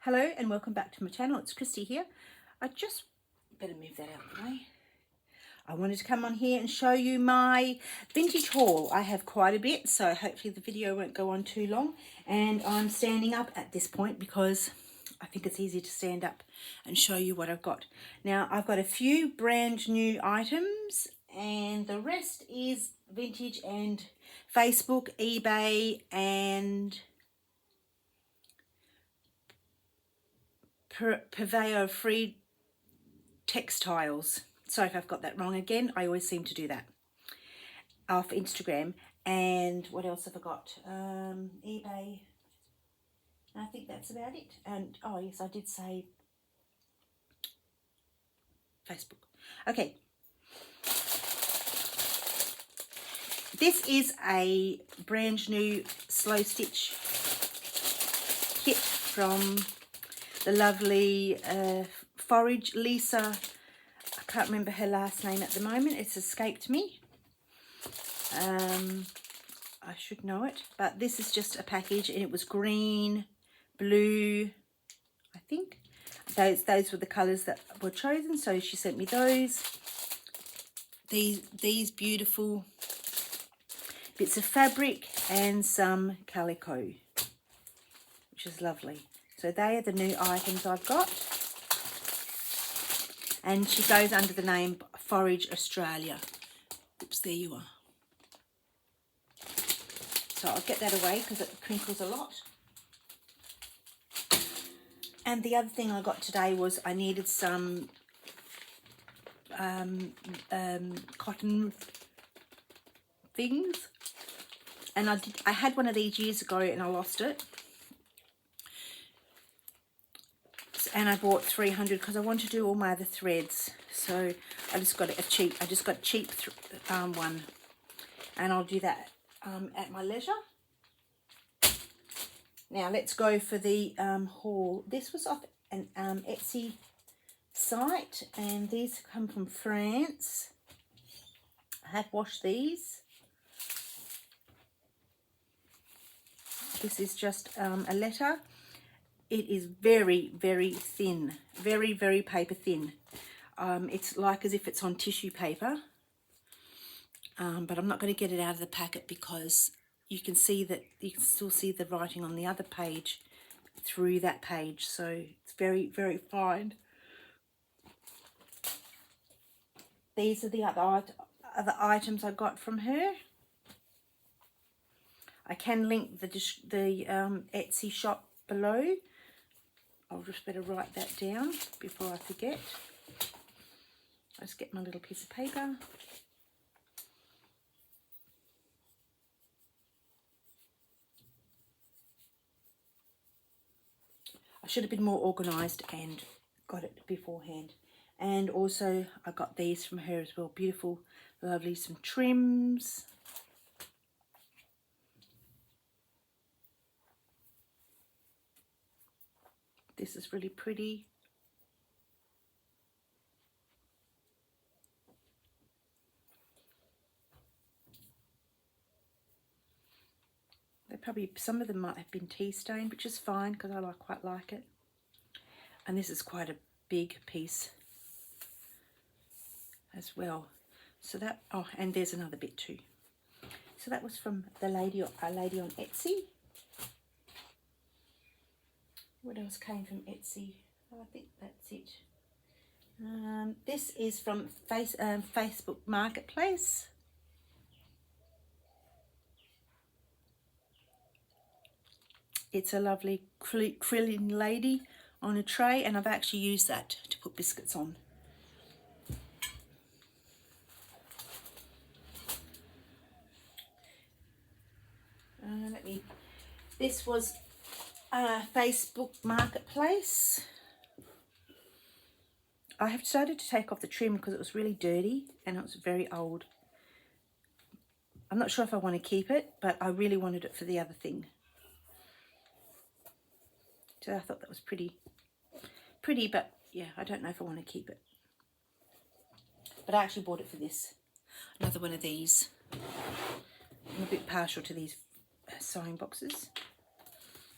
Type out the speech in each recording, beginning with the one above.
Hello and welcome back to my channel. It's Kristy here. I just better move that out of the way. I wanted to come on here and show you my vintage haul. I have quite a bit, so hopefully the video won't go on too long. And I'm standing up at this point because I think it's easier to stand up and show you what I've got. Now, I've got a few brand new items and the rest is vintage and Facebook, eBay and purveyor free textiles. Sorry if I've got that wrong again. I always seem to do that. Off Instagram. And what else have I got? eBay. I think that's about it. And oh yes, I did say Facebook. Okay. This is a brand new slow stitch kit from the lovely Forage Lisa. I can't remember her last name at the moment. It's escaped me. I should know it, but this is just a package, and it was green, blue. I think those were the colours that were chosen. So she sent me those. These beautiful bits of fabric and some calico, which is lovely. So they are the new items I've got. And she goes under the name Forage Australia. Oops, there you are. So I'll get that away because it crinkles a lot. And the other thing I got today was I needed some cotton things. And I had one of these years ago and I lost it. And I bought 300 because I want to do all my other threads. So I just got a cheap one, and I'll do that at my leisure. Now let's go for the haul. This was off an Etsy site, and these come from France. I have washed these. This is just a letter. It is very, very thin, very, very paper thin. It's like as if it's on tissue paper, but I'm not going to get it out of the packet because you can see that you can still see the writing on the other page through that page. So it's very, very fine. These are the other items I got from her. I can link the Etsy shop below. I'll just better write that down before I forget. Let's get my little piece of paper. I should have been more organised and got it beforehand. And also I got these from her as well. Beautiful, lovely, some trims. This is really pretty. Some of them might have been tea stained, which is fine because I quite like it. And this is quite a big piece as well. So that, oh, and there's another bit too. So that was from a lady on Etsy. What else came from Etsy? Oh, I think that's it. This is from Facebook Marketplace. It's a lovely krilling lady on a tray, and I've actually used that to put biscuits on. This was Facebook Marketplace. I have decided to take off the trim because it was really dirty and it was very old. I'm not sure if I want to keep it, but I really wanted it for the other thing. So I thought that was pretty, but yeah, I don't know if I want to keep it. But I actually bought it for this. Another one of these. I'm a bit partial to these sewing boxes.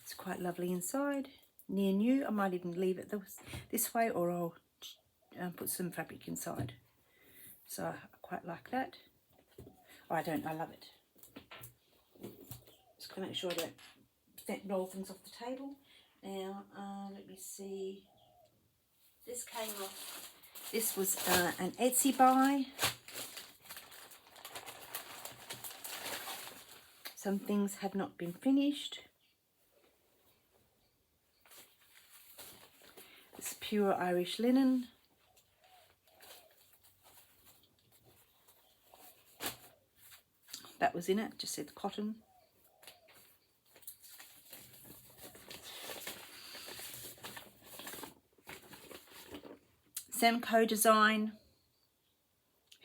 It's quite lovely inside. near new. I might even leave it this way, or I'll put some fabric inside. So I quite like that. Oh, I love it. Just gonna make sure I don't roll things off the table. Now, let me see. This came off. This was an Etsy buy. Some things have not been finished. It's pure Irish linen. That was in it, just said cotton. Semco design,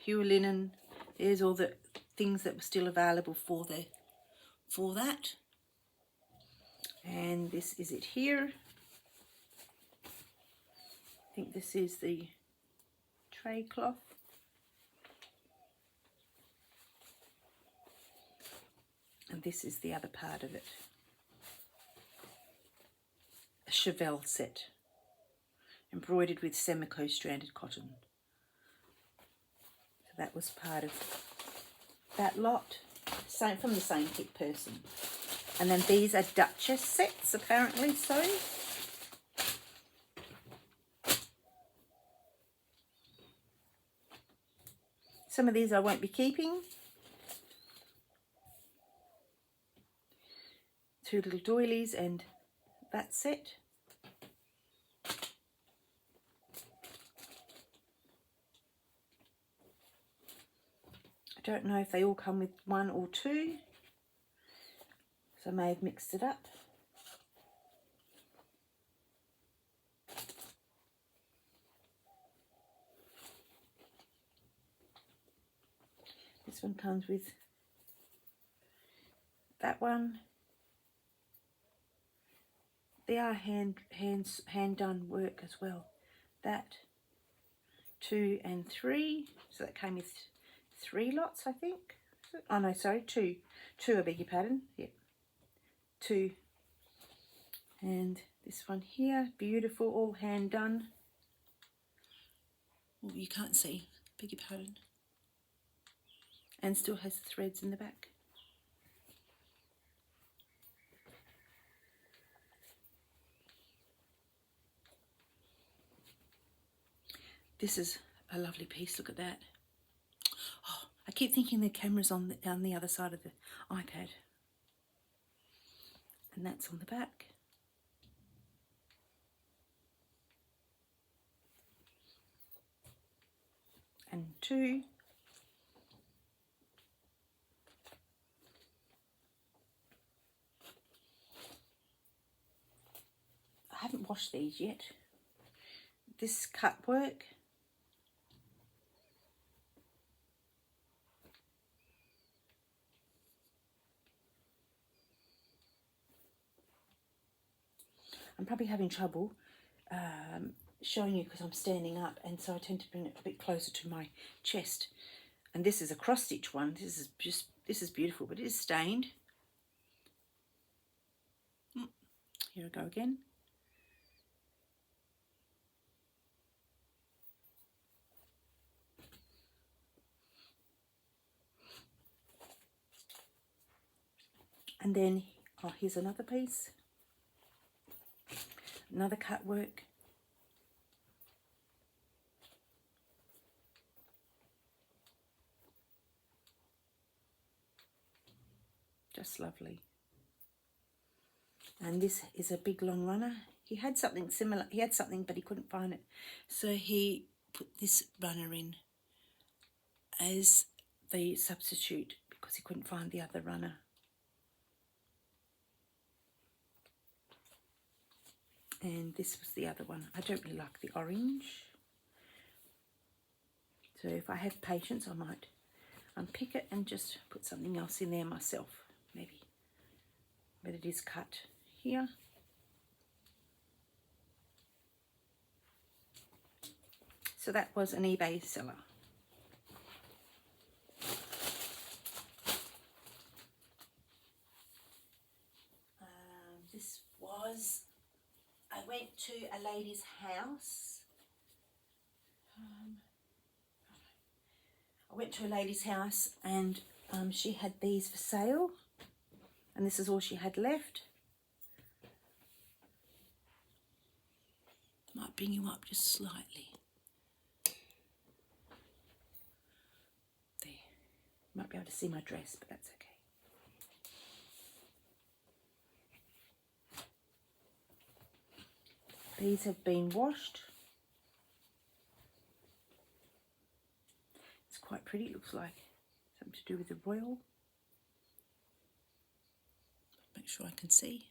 pure linen. There's all the things that were still available for that. And this is it here. I think this is the tray cloth. And this is the other part of it. A Chevelle set, embroidered with Semco stranded cotton. So that was part of that lot, from the same kit person. And then these are Duchess sets, apparently so. Some of these I won't be keeping. 2 little doilies and that set. I don't know if they all come with 1 or 2, so I may have mixed it up. This one comes with that one. They are hand done work as well. That 2 and 3. So that came with 3 lots, I think. Oh no, sorry, 2. 2, I beg your pardon. Yeah, 2. And this one here, beautiful, all hand done. Oh, you can't see. Beg your pardon. And still has threads in the back. This is a lovely piece. Look at that. Oh, I keep thinking the camera's on the other side of the iPad. And that's on the back. And 2. I haven't washed these yet. This cut work. I'm probably having trouble showing you because I'm standing up, and so I tend to bring it a bit closer to my chest. And this is a cross stitch one. This is beautiful, but it is stained. Here I go again. And then, oh, here's another piece. Another cut work. Just lovely. And this is a big long runner. He had something similar. He had something, but he couldn't find it. So he put this runner in as the substitute because he couldn't find the other runner. And this was the other one. I don't really like the orange. So if I have patience, I might unpick it and just put something else in there myself, maybe. But it is cut here. So that was an eBay seller. This was I went to a lady's house. And she had these for sale, and this is all she had left. Might bring you up just slightly. There. Might be able to see my dress, but that's okay. These have been washed. It's quite pretty, it looks like something to do with the royal. Make sure I can see.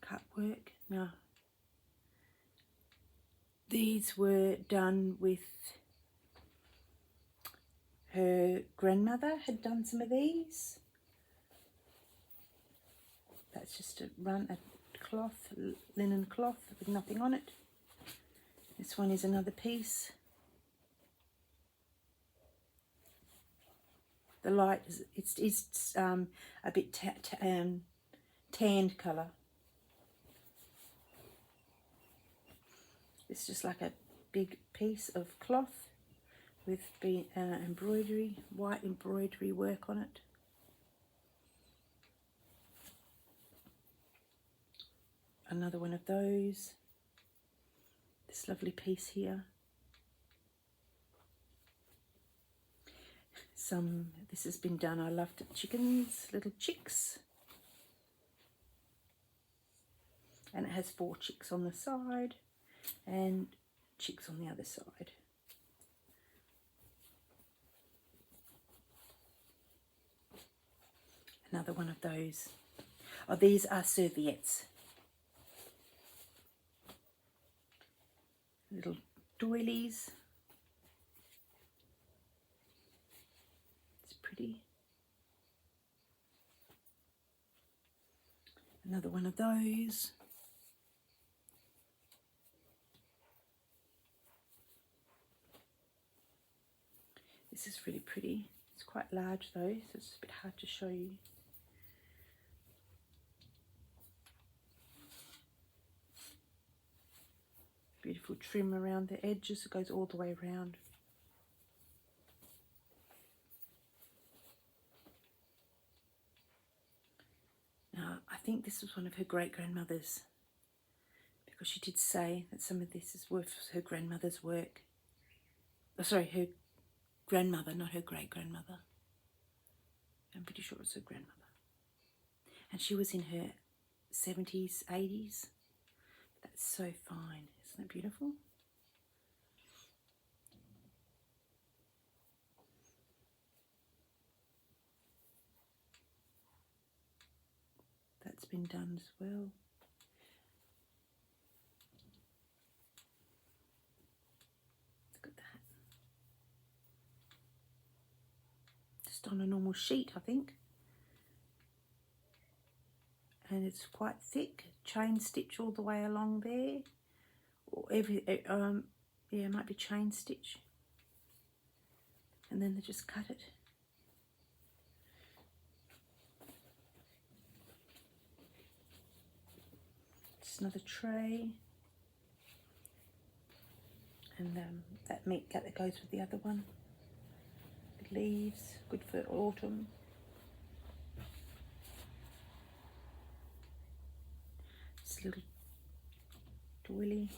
Cut work. Now, these were done with her grandmother, had done some of these. That's just a cloth, linen cloth with nothing on it. This one is another piece. The light is a bit tanned colour. It's just like a big piece of cloth with embroidery, white embroidery work on it. Another one of those. This lovely piece here. This has been done. I loved it. Chickens, little chicks. And it has 4 chicks on the side and chicks on the other side. Another one of those. Oh, these are serviettes. Little doilies. It's pretty. Another one of those. This is really pretty. It's quite large though, so it's a bit hard to show you. Beautiful trim around the edges. It goes all the way around. Now, I think this was one of her great-grandmothers, because she did say that some of this is worth her grandmother's work. Oh, sorry, her grandmother, not her great-grandmother. I'm pretty sure it's her grandmother. And she was in her 70s, 80s. That's so fine. Isn't that beautiful? That's been done as well. Look at that. Just on a normal sheet, I think. And it's quite thick, chain stitch all the way along there. Or yeah, it might be chain stitch. And then they just cut it. Just another tray. And that meat gut that goes with the other one. The leaves, good for autumn. This little doily.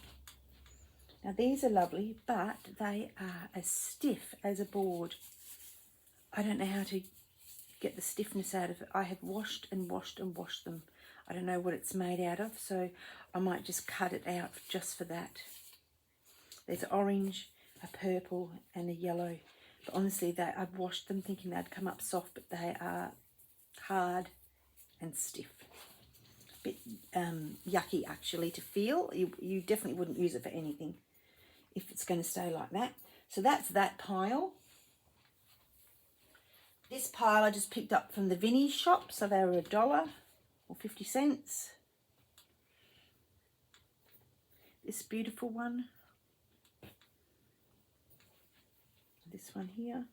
Now these are lovely, but they are as stiff as a board. I don't know how to get the stiffness out of it. I have washed and washed and washed them. I don't know what it's made out of, so I might just cut it out just for that. There's an orange, a purple and a yellow. But honestly, I've washed them thinking they'd come up soft, but they are hard and stiff. A bit yucky actually to feel. You definitely wouldn't use it for anything if it's going to stay like that. So that's that pile. This pile I just picked up from the Vinnie's shop, so they were $1 or 50 cents. This beautiful one. This one here.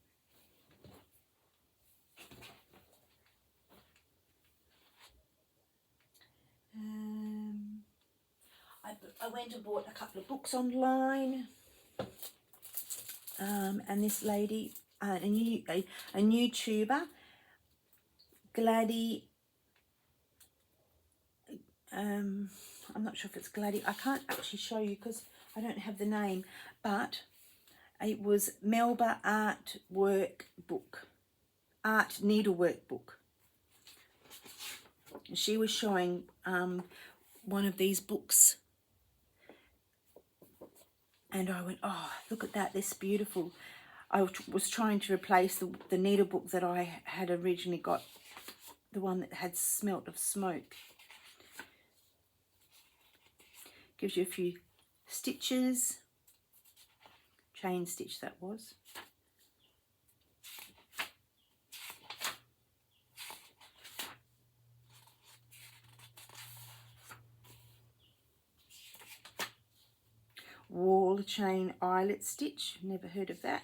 I went and bought a couple of books online. And this lady, a YouTuber, Gladdy, I'm not sure if it's Gladdy. I can't actually show you because I don't have the name, but it was Melba Art Needlework Book. She was showing one of these books, and I went, oh, look at that, this is beautiful. I was trying to replace the needle book that I had originally got, the one that had smelt of smoke. Gives you a few stitches, chain stitch that was. Wall chain eyelet stitch, never heard of that.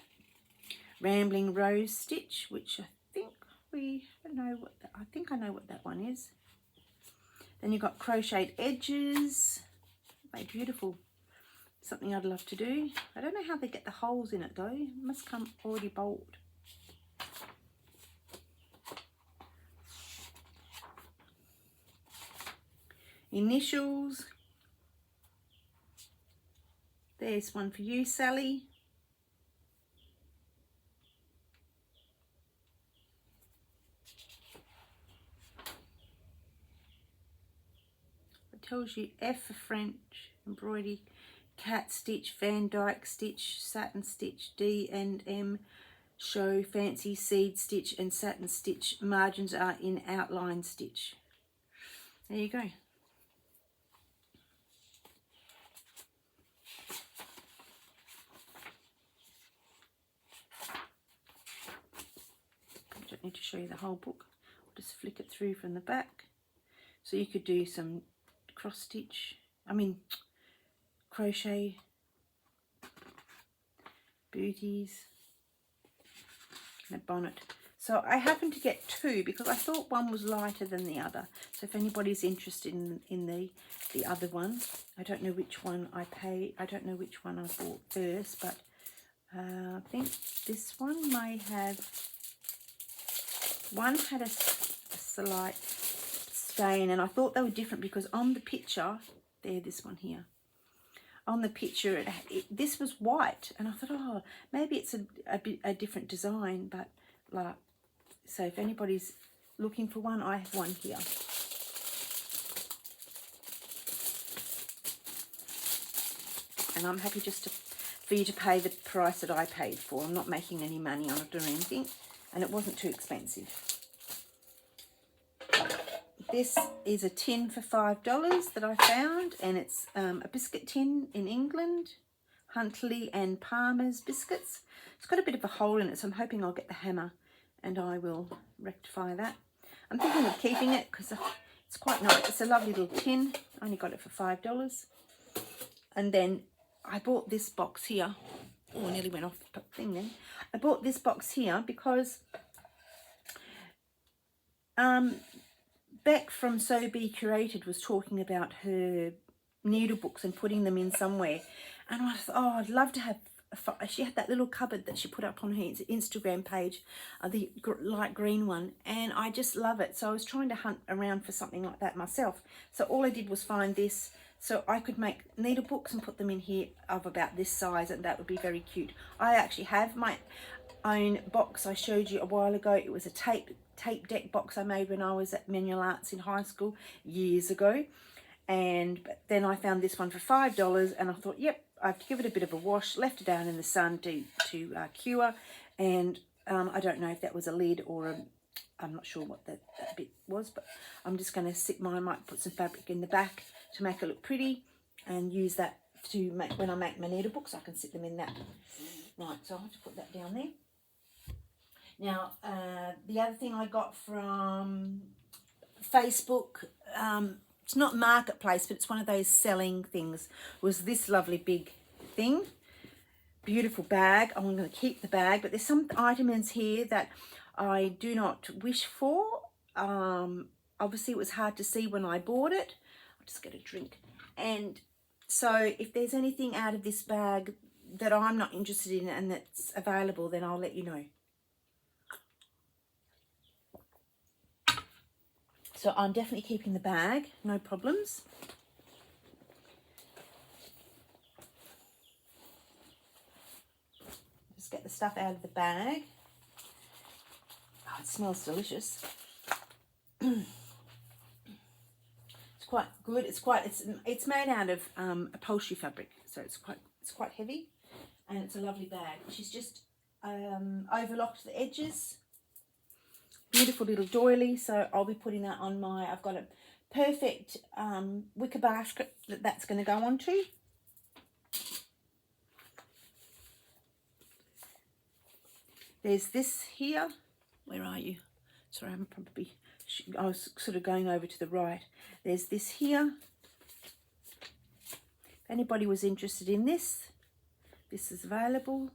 Rambling rose stitch, which I think I know what that one is. Then you've got crocheted edges. They're beautiful. Something I'd love to do. I don't know how they get the holes in it though. It must come already bolted. Initials. There's one for you, Sally. It tells you F for French, embroidery, cat stitch, Van Dyke stitch, satin stitch, D and M, show, fancy seed stitch and satin stitch. Margins are in outline stitch. There you go. I don't need to show you the whole book. I'll just flick it through from the back. So you could do some cross stitch, crochet, booties, and a bonnet. So I happened to get two because I thought one was lighter than the other. So if anybody's interested in the other one, I don't know which one I bought first, but I think this one may have, one had a slight stain, and I thought they were different because on the picture, this one here, on the picture, this was white, and I thought, oh, maybe it's a different design, but like, so if anybody's looking for one, I have one here. And I'm happy just for you to pay the price that I paid for. I'm not making any money on it or anything, and it wasn't too expensive. This is a tin for $5 that I found, and it's a biscuit tin in England, Huntley and Palmer's biscuits. It's got a bit of a hole in it, so I'm hoping I'll get the hammer and I will rectify that. I'm thinking of keeping it because it's quite nice. It's a lovely little tin. I only got it for $5. And then I bought this box here. Oh, I nearly went off the thing then. I bought this box here because Beck from Sewbits-Kristy was talking about her needle books and putting them in somewhere, and I thought, oh, I'd love to have she had that little cupboard that she put up on her Instagram page, the light green one, and I just love it. So I was trying to hunt around for something like that myself. So all I did was find this, so I could make needle books and put them in here of about this size, and that would be very cute. I actually have my own box I showed you a while ago. It was a tape deck box I made when I was at Manual Arts in high school years ago, but then I found this one for $5, and I thought, yep, I'd give it a bit of a wash, left it down in the sun to cure, and I don't know if that was a lid or I'm not sure what that bit was, but I'm just going to I might put some fabric in the back to make it look pretty, and use that to make, when I make my needle books, I can sit them in that. Right, so I'll have to put that down there. Now, the other thing I got from Facebook, it's not Marketplace, but it's one of those selling things, was this lovely big thing. Beautiful bag. I'm going to keep the bag, but there's some items here that I do not wish for. Obviously, it was hard to see when I bought it. I'll just get a drink. And So if there's anything out of this bag that I'm not interested in and that's available, then I'll let you know. So I'm definitely keeping the bag, no problems. Just get the stuff out of the bag. Oh, it smells delicious. It's quite good. It's made out of upholstery fabric, so it's quite heavy, and it's a lovely bag. She's just overlocked the edges. Beautiful little doily, so I'll be putting that on my, I've got a perfect wicker basket that's going to go onto. There's this here. Where are you? Sorry, I was sort of going over to the right. There's this here. If anybody was interested in this, this is available.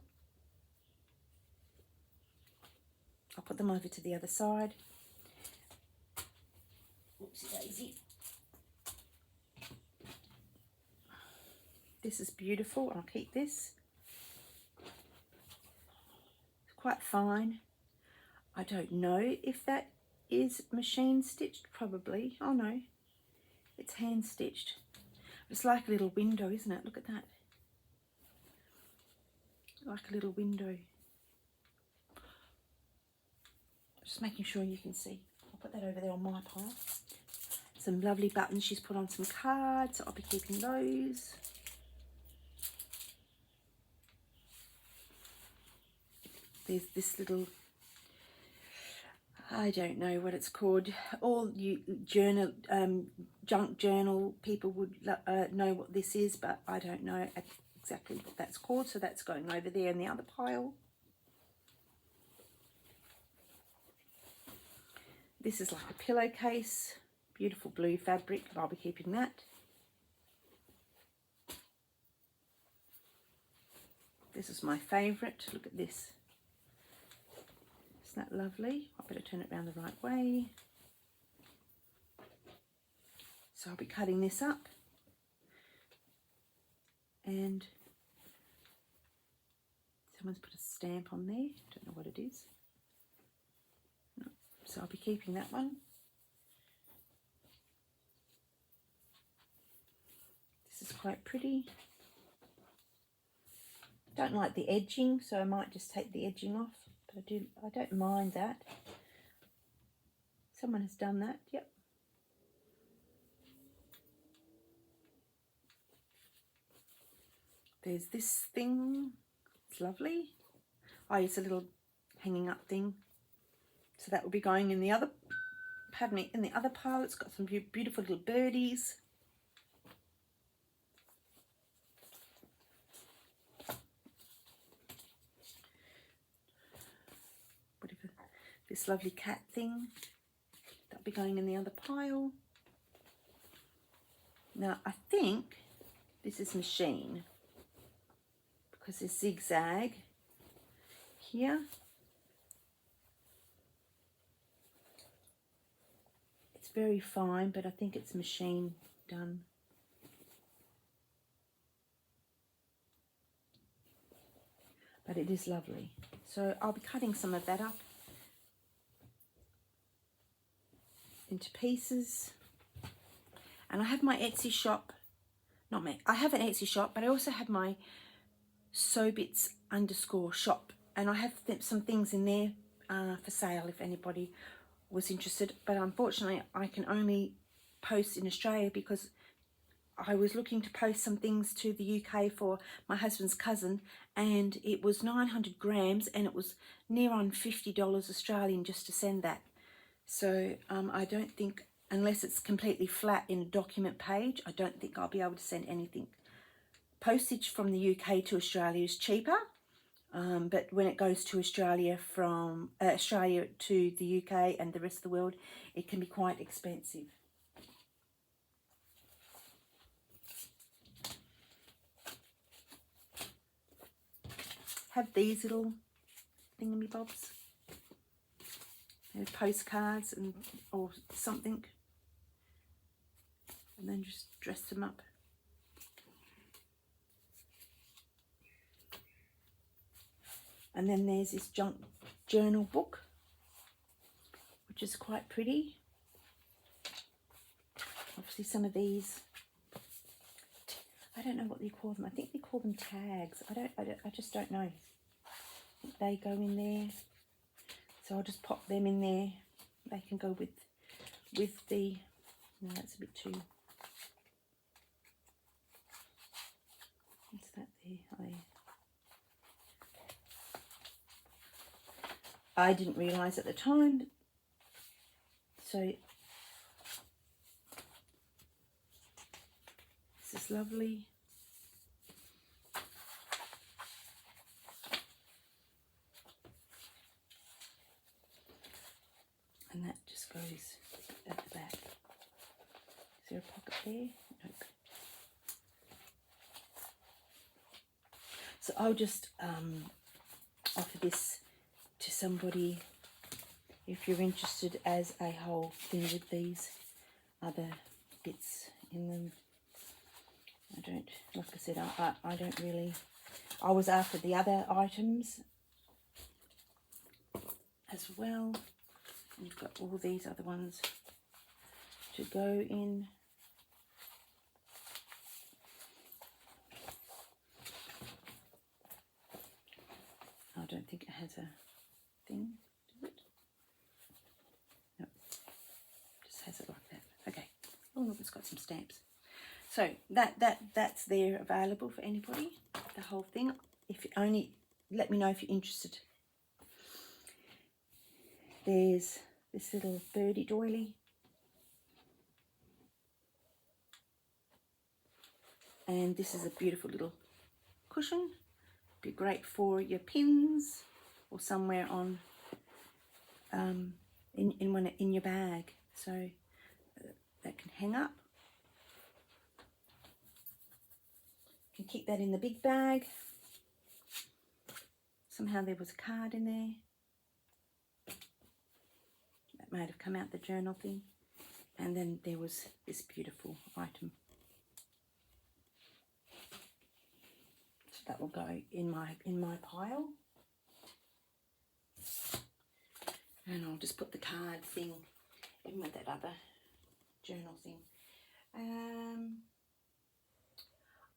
I'll put them over to the other side. Oopsie daisy. This is beautiful. I'll keep this. It's quite fine. I don't know if that is machine stitched, probably. Oh no, it's hand stitched. It's like a little window, isn't it? Look at that. Like a little window. Just making sure you can see. I'll put that over there on my pile. Some lovely buttons. She's put on some cards, so I'll be keeping those. There's this little, I don't know what it's called. All you journal, junk journal people would know what this is, but I don't know exactly what that's called. So that's going over there in the other pile. This is like a pillowcase, beautiful blue fabric, but I'll be keeping that. This is my favourite. Look at this. Isn't that lovely? I better turn it around the right way. So I'll be cutting this up. And someone's put a stamp on there. Don't know what it is. No. So I'll be keeping that one. This is quite pretty. Don't like the edging, so I might just take the edging off. But I don't mind that. Someone has done that, yep. There's this thing. It's lovely. Oh, it's a little hanging up thing. So that will be going in the other, pardon me, in the other pile. It's got some beautiful little birdies. Whatever. This lovely cat thing. That'll be going in the other pile. Now, I think this is machine, because there's zigzag here. It's very fine, but I think it's machine done. But it is lovely. So I'll be cutting some of that up into pieces. And I have my Etsy shop, I have an Etsy shop, but I also have my Sewbits_shop, and I have some things in there for sale if anybody was interested. But unfortunately I can only post in Australia, because I was looking to post some things to the UK for my husband's cousin, and it was 900 grams and it was near on $50 Australian just to send that. So I don't think, unless it's completely flat in a document page, I don't think I'll be able to send anything. Postage from the UK to Australia is cheaper, but when it goes to Australia from Australia to the UK and the rest of the world, it can be quite expensive. Have these little thingamybobs. They're postcards and or something, and then just dress them up. And then there's this junk journal book, which is quite pretty. Obviously some of these, I don't know what they call them. I think they call them tags. I just don't know. They go in there. So I'll just pop them in there. They can go with the, no, that's a bit too, what's that there? I didn't realise at the time. So this is lovely. And that just goes at the back. Is there a pocket there? Nope. So I'll just offer this to somebody if you're interested as a whole thing with these other bits in them. I don't, like I said, I don't really, I was after the other items as well. And you've got all these other ones to go in. I don't think it has a thing, does it? No, just has it like that. Okay. Oh look, it's got some stamps. So that's there available for anybody, the whole thing. If you only, let me know if you're interested. There's this little birdie doily. And this is a beautiful little cushion. Be great for your pins or somewhere on in your bag, so that can hang up. You can keep that in the big bag. Somehow there was a card in there. That might have come out the journal thing. And then there was this beautiful item. So that will go in my pile. And I'll just put the card thing in with that other journal thing.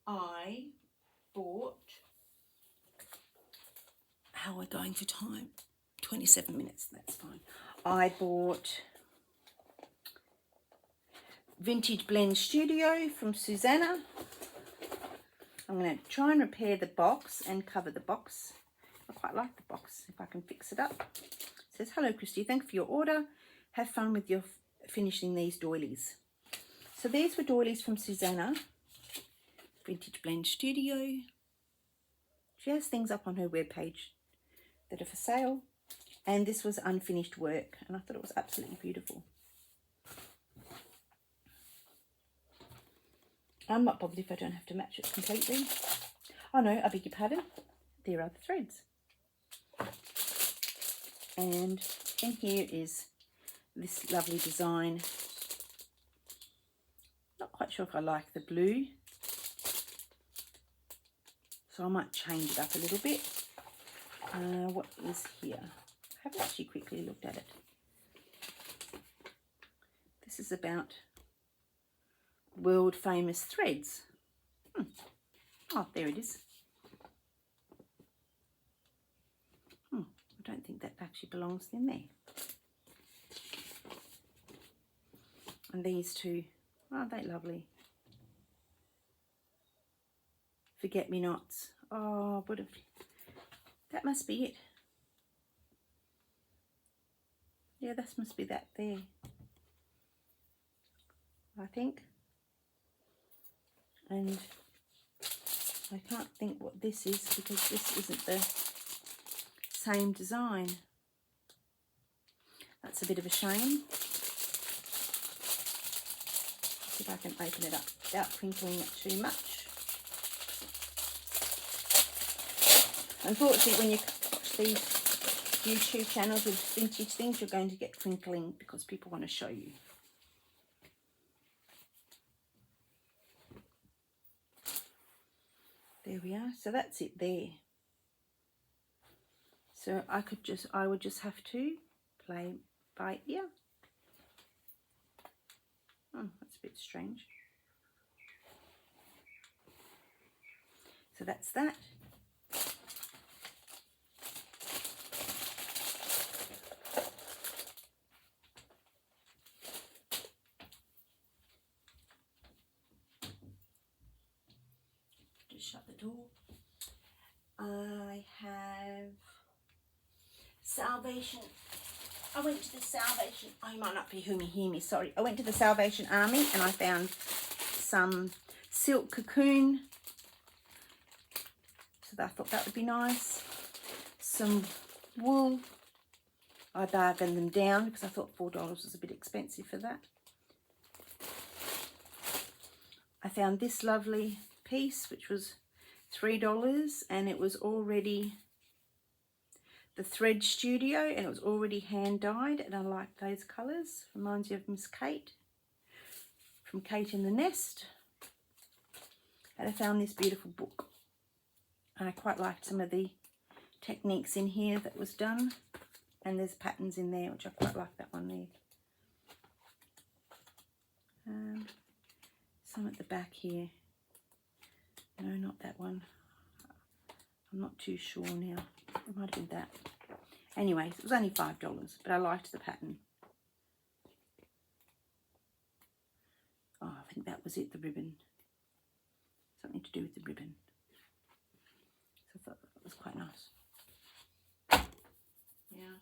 I bought, how are we going for time? 27 minutes, that's fine. I bought Vintage Blend Studio from Susanna. I'm going to try and repair the box and cover the box. I quite like the box, if I can fix it up. It says, hello Kristy, thank you for your order. Have fun with your finishing these doilies. So these were doilies from Susanna, Vintage Blend Studio. She has things up on her webpage that are for sale. And this was unfinished work, and I thought it was absolutely beautiful. I'm not bothered if I don't have to match it completely. Oh no, I beg your pardon. There are the threads. And in here is this lovely design. Not quite sure if I like the blue, so I might change it up a little bit. What is here? I haven't actually quickly looked at it. This is about world famous threads. Oh, there it is. I don't think that actually belongs in there. And these two, aren't they lovely? Forget-me-nots. Oh, what a, that must be it. Yeah, that must be that there, I think. And I can't think what this is because this isn't the same design. That's a bit of a shame. See if I can open it up without crinkling it too much. Unfortunately, when you watch these YouTube channels with vintage things, you're going to get crinkling because people want to show you. There we are. So that's it there. So I would just have to play by ear. Oh, that's a bit strange. So that's that. Just shut the door. I have Salvation. I went to the Salvation. Oh, you might not be hear me. Sorry. I went to the Salvation Army and I found some silk cocoon. So I thought that would be nice. Some wool. I bargained them down because I thought $4 was a bit expensive for that. I found this lovely piece, which was $3, and it was already the Thread Studio, and it was already hand dyed, and I like those colours. Reminds you of Miss Kate from Kate in the Nest. And I found this beautiful book, and I quite liked some of the techniques in here that was done, and there's patterns in there which I quite like. That one there. Some at the back here. No, not that one. I'm not too sure now. It might have been that. Anyways, it was only $5, but I liked the pattern. Oh, I think that was it, the ribbon. Something to do with the ribbon. So I thought that was quite nice. Yeah.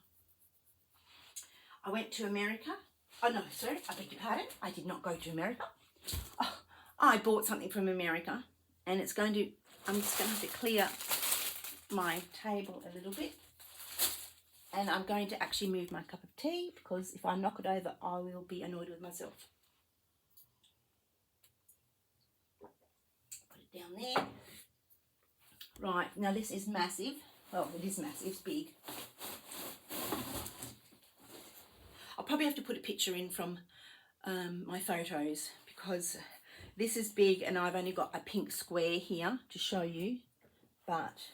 I went to America. Oh, no, sorry, I beg your pardon. I did not go to America. Oh, I bought something from America, and it's going to, I'm just going to have to clear my table a little bit, and I'm going to actually move my cup of tea, because if I knock it over I will be annoyed with myself. Put it down there. Right, now this is massive. Well, it is massive, it's big. I'll probably have to put a picture in from my photos, because this is big and I've only got a pink square here to show you, but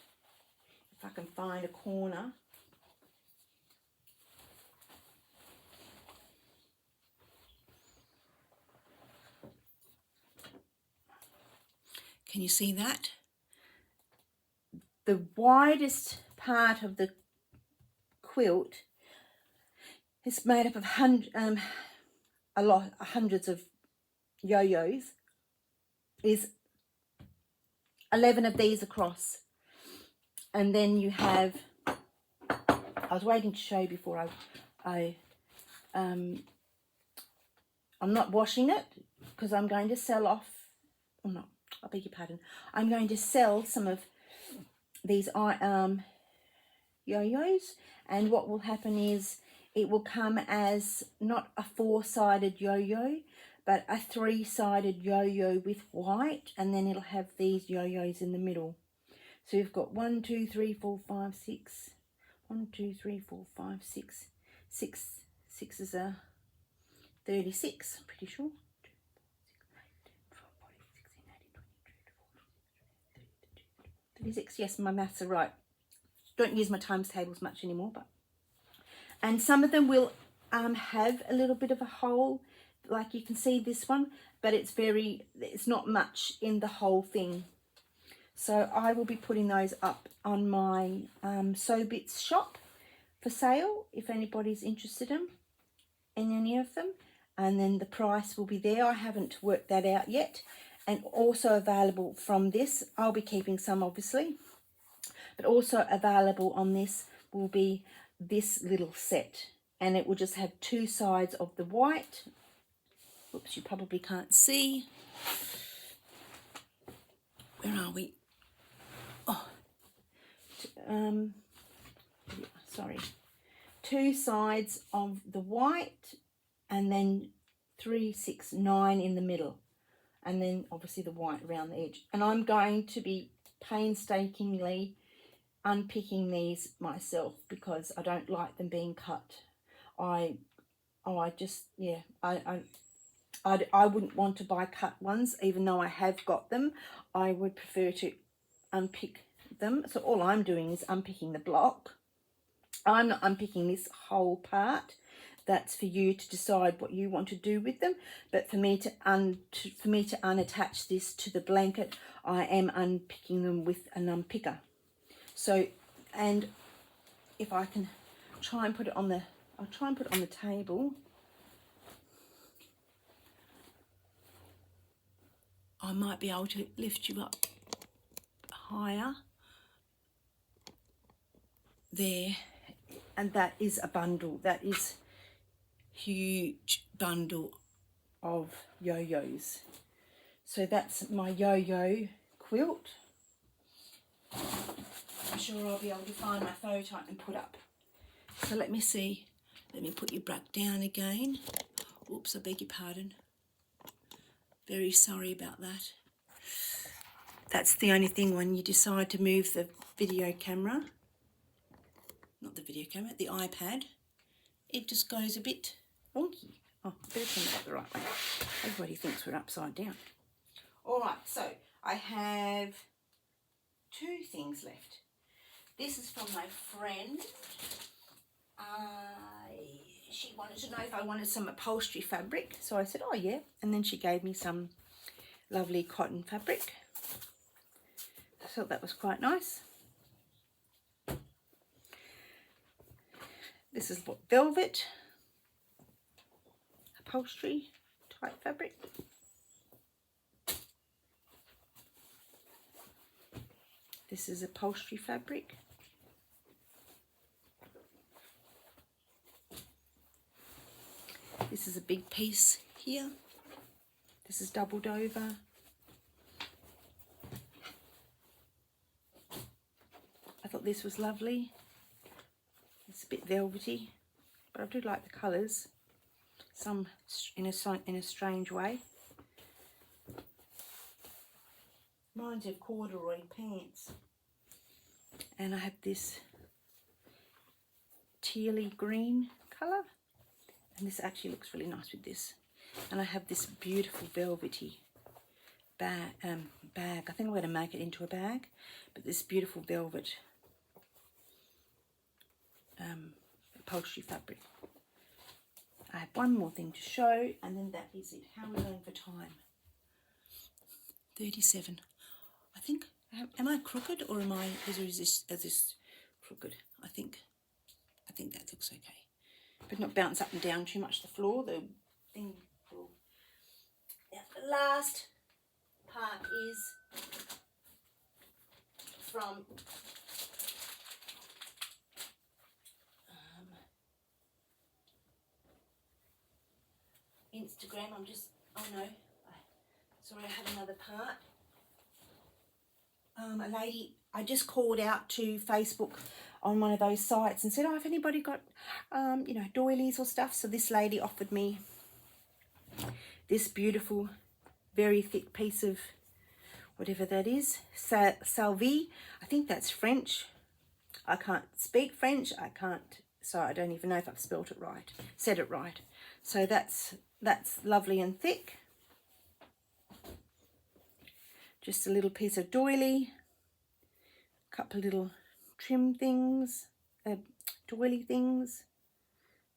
if I can find a corner. Can you see that? The widest part of the quilt is made up of hundreds of yo-yos. Is 11 of these across. And then you have, I was waiting to show you before I'm not washing it, because I'm going to sell off, oh no, I beg your pardon, I'm going to sell some of these yo-yos, and what will happen is it will come as not a 4-sided yo-yo, but a 3-sided yo-yo with white, and then it'll have these yo-yos in the middle. So you've got 1, 2, 3, 4, 5, 6. 1, 2, 3, 4, 5, 6. 6 is a 36, I'm pretty sure. 36, yes, my maths are right. Don't use my times tables much anymore, but. And some of them will have a little bit of a hole, like you can see this one, but it's not much in the whole thing. So I will be putting those up on my Sewbits shop for sale, if anybody's interested in any of them. And then the price will be there. I haven't worked that out yet. And also available from this, I'll be keeping some obviously, but also available on this will be this little set. And it will just have 2 sides of the white. Oops, you probably can't see. Where are we? Oh, sorry. 2 sides of the white, and then 3, 6, 9 in the middle, and then obviously the white around the edge. And I'm going to be painstakingly unpicking these myself, because I don't like them being cut. I wouldn't want to buy cut ones, even though I have got them. I would prefer to unpick them. So all I'm doing is unpicking the block, I'm not unpicking this whole part. That's for you to decide what you want to do with them. But for me to unattach this to the blanket, I am unpicking them with an unpicker. So, and if I can try and put it on the, I'll try and put it on the table. I might be able to lift you up higher. There. And that is a bundle. That is huge bundle of yo-yos. So that's my yo-yo quilt. I'm sure I'll be able to find my photo and put up. So let me see. Let me put you back down again. Oops, I beg your pardon. Very sorry about that. That's the only thing when you decide to move the video camera. Not the video camera, the iPad. It just goes a bit wonky. Oh, I better turn it up the right way. Everybody thinks we're upside down. All right, so I have 2 things left. This is from my friend. She wanted to know if I wanted some upholstery fabric. So I said, oh yeah. And then she gave me some lovely cotton fabric. I thought that was quite nice. This is what velvet upholstery type fabric. This is upholstery fabric. This is a big piece here. This is doubled over. I thought this was lovely. It's a bit velvety, but I do like the colours. Some in a strange way. Reminds me of corduroy pants. And I have this tealy green colour. And this actually looks really nice with this. And I have this beautiful velvety bag. I think I'm going to make it into a bag. But this beautiful velvet upholstery fabric. I have one more thing to show, and then that is it. How are we going for time? 37. I think, am I crooked, or is this crooked? I think that looks okay. But not bounce up and down too much the floor. The thing will. Now, the last part is from Instagram. Oh no, sorry, I have another part. A lady, I just called out to Facebook on one of those sites and said, oh, if anybody got, you know, doilies or stuff. So this lady offered me this beautiful, very thick piece of whatever that is, Salvie. I think that's French. I can't speak French. So I don't even know if I've spelt it right, said it right. So that's lovely and thick. Just a little piece of doily, a couple of little trim things, doily things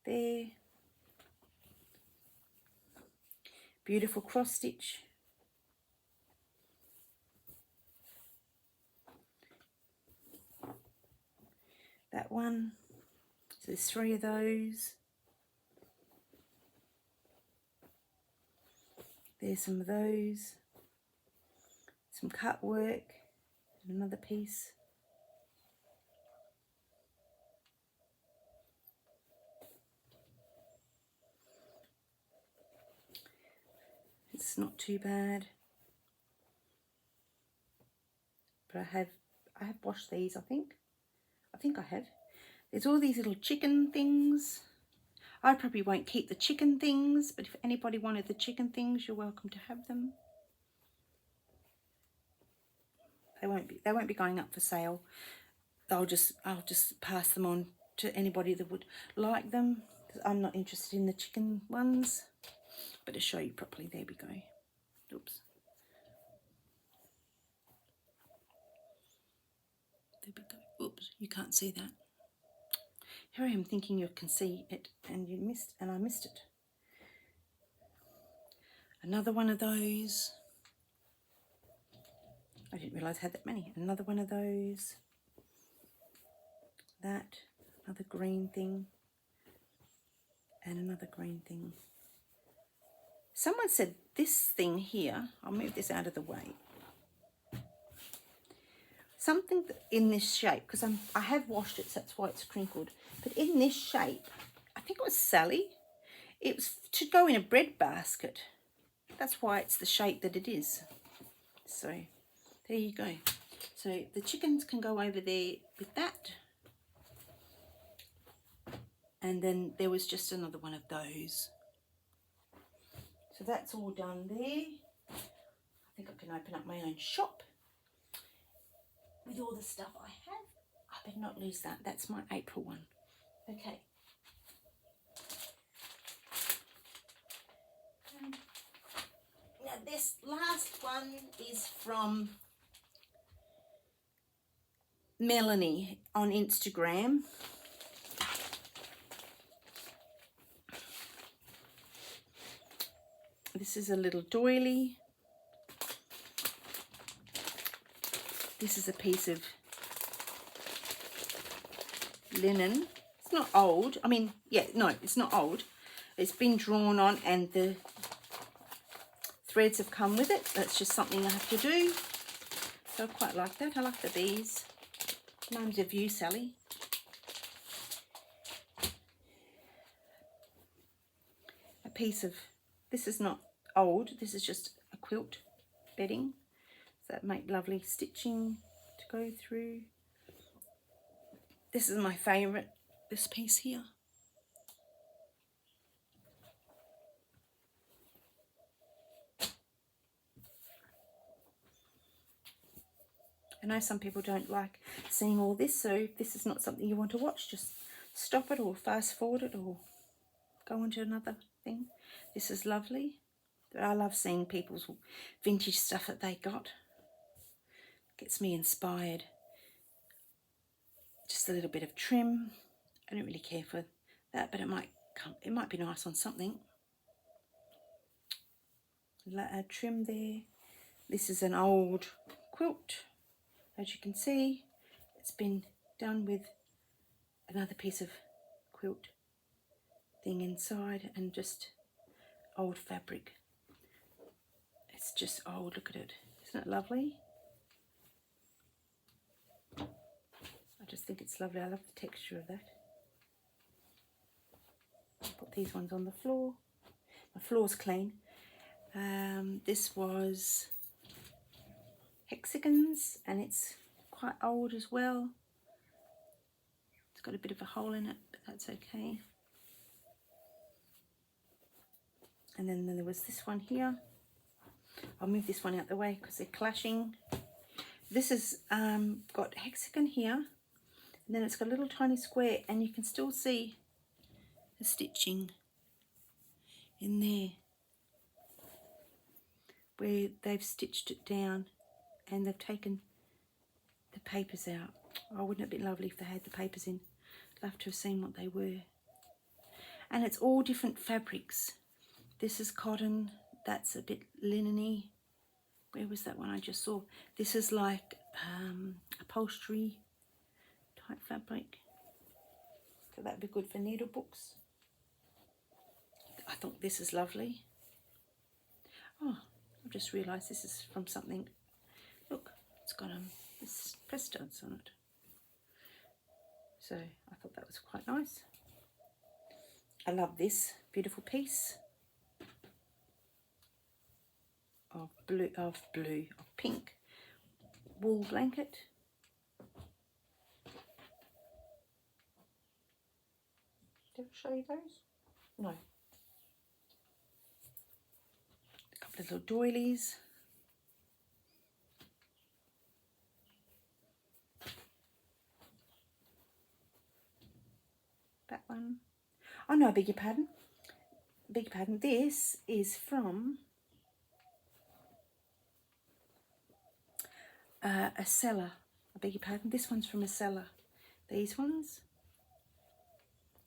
there. Beautiful cross stitch. That one. So there's 3 of those. There's some of those. Some cut work, and another piece. It's not too bad, but I have washed these. I think I have. There's all these little chicken things. I probably won't keep the chicken things, but if anybody wanted the chicken things, you're welcome to have them. They won't be going up for sale. I'll just pass them on to anybody that would like them. I'm not interested in the chicken ones. But to show you properly, there we go. Oops. There we go. Oops, you can't see that. Here I am thinking you can see it, and I missed it. Another one of those. I didn't realise I had that many. Another one of those. That, another green thing, and another green thing. Someone said this thing here, I'll move this out of the way. Something in this shape, because I have washed it, so that's why it's crinkled. But in this shape, I think it was Sally. It was to go in a bread basket. That's why it's the shape that it is. So there you go. So the chickens can go over there with that. And then there was just another one of those. So that's all done there. I think I can open up my own shop with all the stuff I have. I better not lose that. That's my April one. Okay. Now this last one is from Melanie on Instagram. This is a little doily. This is a piece of linen. It's not old. I mean, yeah, no, it's not old. It's been drawn on and the threads have come with it. That's just something I have to do. So I quite like that. I like the bees. Name's of you, Sally. A piece of, this is not old. This is just a quilt bedding. So that make lovely stitching to go through. This is my favourite, this piece here. I know some people don't like seeing all this, so if this is not something you want to watch, just stop it or fast forward it or go on to another thing. This is lovely. I love seeing people's vintage stuff that they got. Gets me inspired. Just a little bit of trim. I don't really care for that, but it might be nice on something. A trim there. This is an old quilt. As you can see, it's been done with another piece of quilt thing inside and just old fabric. It's just old, look at it. Isn't it lovely? I just think it's lovely. I love the texture of that. I'll put these ones on the floor. My floor's clean. This was hexagons and it's quite old as well. It's got a bit of a hole in it, but that's okay. And then there was this one here. I'll move this one out the way because they're clashing. This has got hexagon here, and then it's got a little tiny square, and you can still see the stitching in there where they've stitched it down and they've taken the papers out. Oh, wouldn't it be lovely if they had the papers in? I'd love to have seen what they were. And it's all different fabrics. This is cotton, that's a bit linen-y. Where was that one I just saw? This is like upholstery type fabric. So that'd be good for needle books. I thought this is lovely. Oh, I've just realised this is from something. Look, it's got this press studs on it. So I thought that was quite nice. I love this beautiful piece of pink wool blanket. Did I show you those? No. A couple of little doilies. That one. Oh no, I beg your pardon. Beg your pardon. This is from a seller. I beg your pardon. This one's from a seller. These ones.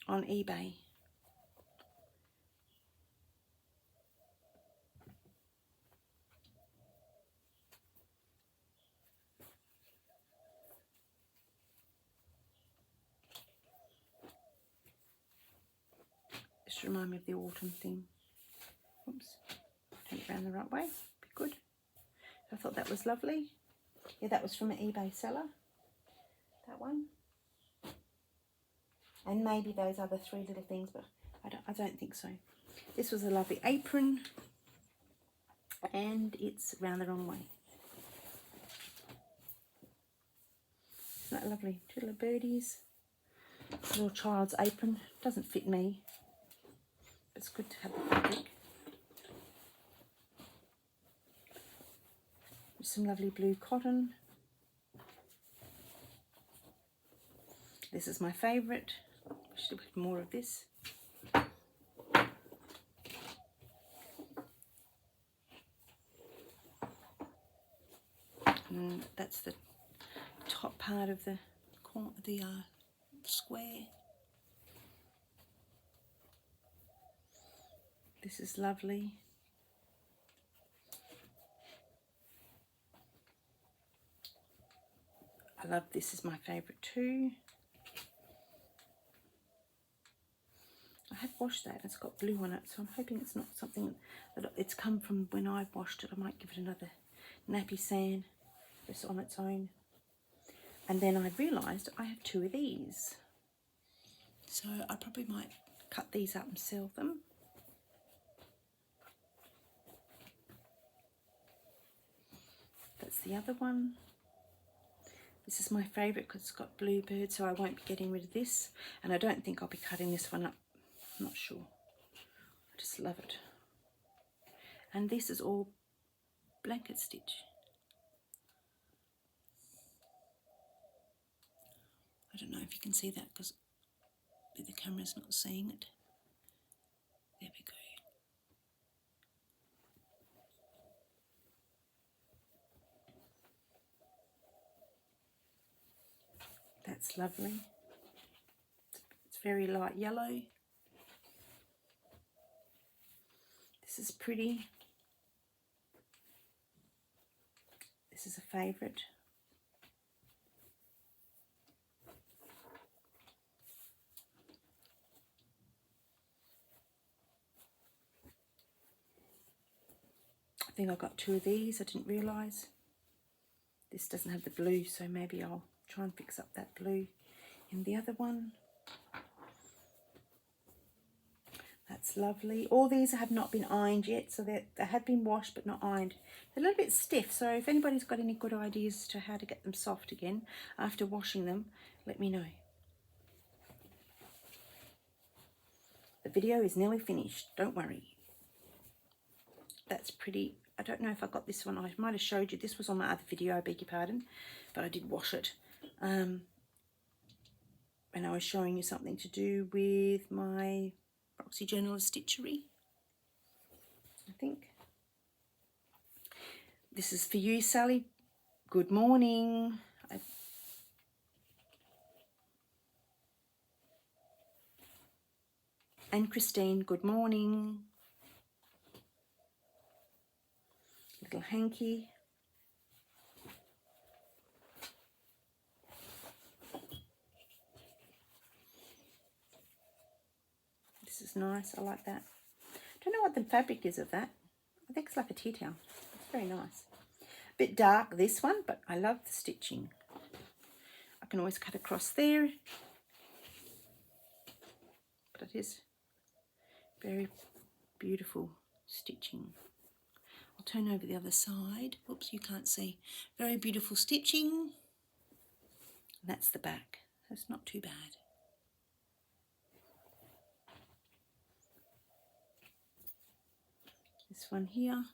on eBay. Just remind me of the autumn thing. Oops, turn it around the right way. Be good. I thought that was lovely. Yeah, that was from an eBay seller. That one. And maybe those other 3 little things, but I don't think so. This was a lovely apron, and it's round the wrong way. Isn't that lovely? 2 little birdies. Little child's apron. Doesn't fit me. It's good to have the fabric. Some lovely blue cotton. This is my favourite. Should have more of this. And that's the top part of the square. This is lovely. I love this, is my favourite too. I have washed that, it's got blue on it, so I'm hoping it's not something that it's come from when I've washed it. I might give it another nappy sand just on its own. And then I realised I have 2 of these, so I probably might cut these up and sell them. That's the other one. This is my favourite because it's got bluebird, so I won't be getting rid of this. And I don't think I'll be cutting this one up. I'm not sure. I just love it. And this is all blanket stitch. I don't know if you can see that because the camera's not seeing it. There we go. That's lovely. It's very light yellow. This is pretty. This is a favourite. I think I got 2 of these, I didn't realise. This doesn't have the blue, so maybe I'll try and fix up that blue in the other one. That's lovely. All these have not been ironed yet, so they have been washed but not ironed. They're a little bit stiff, so if anybody's got any good ideas as to how to get them soft again after washing them, let me know. The video is nearly finished, don't worry. That's pretty. I don't know if I got this one. I might have showed you. This was on my other video, I beg your pardon, but I did wash it. And I was showing you something to do with my Proxy Journal of Stitchery, I think. This is for you, Sally. Good morning. And Christine, good morning. Little hanky. This is nice, I like that. Don't know what the fabric is of that. I think it's like a tea towel. It's very nice. A bit dark, this one, but I love the stitching. I can always cut across there. But it is very beautiful stitching. I'll turn over the other side. Whoops, you can't see. Very beautiful stitching. And that's the back. That's not too bad. This one here.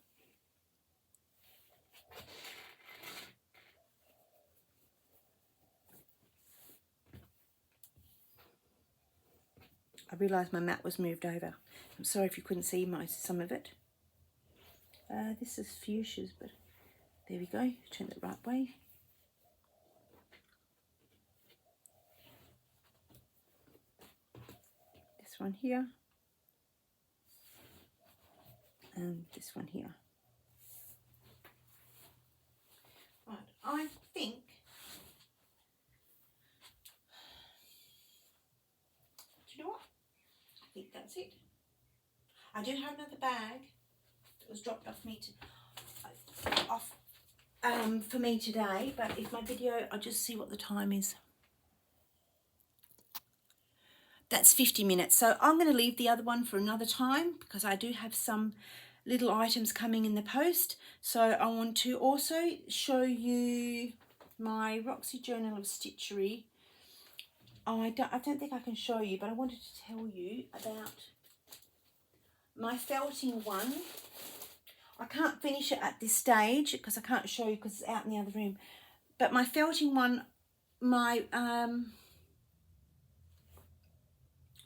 I realised my mat was moved over. I'm sorry if you couldn't see some of it. This is fuchsias, but there we go. Turn it the right way. this one here, and this one here. Right, I think do you know what? I think that's it. I do have another bag that was dropped off me for me today, but if my video, I'll just see what the time is. That's 50 minutes, so I'm going to leave the other one for another time because I do have some little items coming in the post. So I want to also show you my Roxy Journal of Stitchery. Oh, I don't think I can show you, but I wanted to tell you about my felting one. I can't finish it at this stage because I can't show you because it's out in the other room. But my felting one, my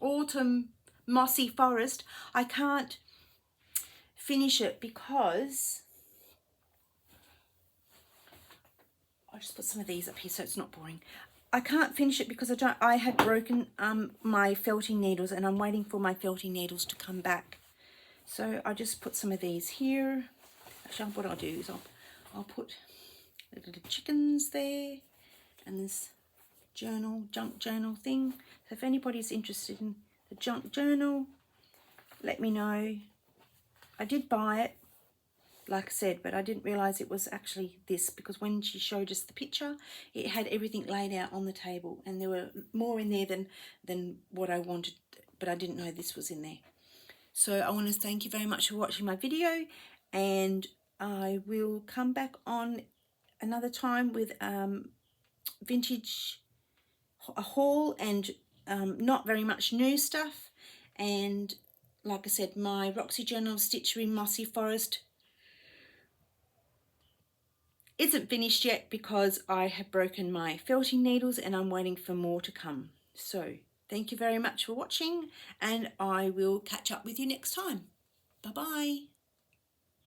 Autumn Mossy Forest, I can't finish it because I'll just put some of these up here so it's not boring. I can't finish it because I had broken my felting needles, and I'm waiting for my felting needles to come back. So I just put some of these here. Actually, what I'll do is I'll put the little chickens there, and this junk journal thing. So if anybody's interested in the junk journal, let me know. I did buy it, like I said, but I didn't realise it was actually this, because when she showed us the picture, it had everything laid out on the table, and there were more in there than what I wanted, but I didn't know this was in there. So I want to thank you very much for watching my video, and I will come back on another time with vintage a haul and not very much new stuff. And like I said, my Roxy Journal of Stitchery Mossy Forest isn't finished yet because I have broken my felting needles and I'm waiting for more to come. So thank you very much for watching, and I will catch up with you next time. Bye bye.